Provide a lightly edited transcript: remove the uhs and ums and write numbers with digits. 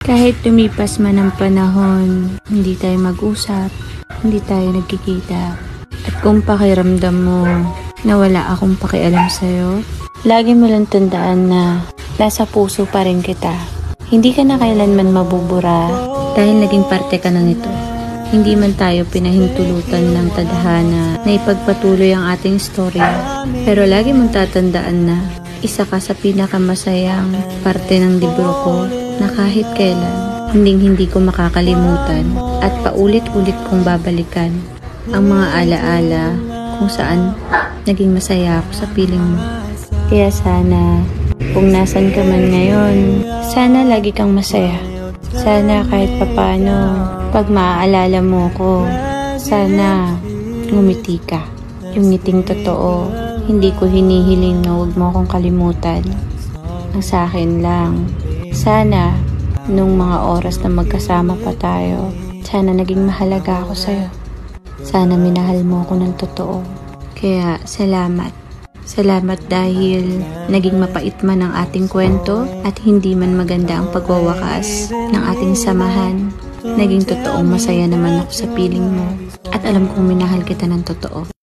Kahit tumipas man ang panahon, hindi tayo mag-usap, hindi tayo nagkikita. At kung pakiramdam mo na wala akong pakialam sa'yo, lagi mo lang tandaan na nasa puso pa rin kita. Hindi ka na kailanman mabubura dahil naging parte ka na nito. Hindi man tayo pinahintulutan ng tadhana na ipagpatuloy ang ating istorya, pero lagi mong tatandaan na isa ka sa pinakamasayang parte ng libro ko na kahit kailan, hindi ko makakalimutan at paulit-ulit kong babalikan ang mga alaala kung saan naging masaya ako sa piling mo. Kaya sana, kung nasan ka man ngayon, sana lagi kang masaya. Sana kahit papano, pag maaalala mo ko, sana ngumiti ka. Yung ngiting totoo, hindi ko hinihiling na huwag mo akong kalimutan. Ang sa akin lang, sana, nung mga oras na magkasama pa tayo, sana naging mahalaga ako sa'yo. Sana minahal mo ako ng totoo. Kaya, salamat. Salamat dahil naging mapait man ang ating kwento at hindi man maganda ang pagwawakas ng ating samahan. Naging totoong masaya naman ako sa piling mo at alam kong minahal kita ng totoo.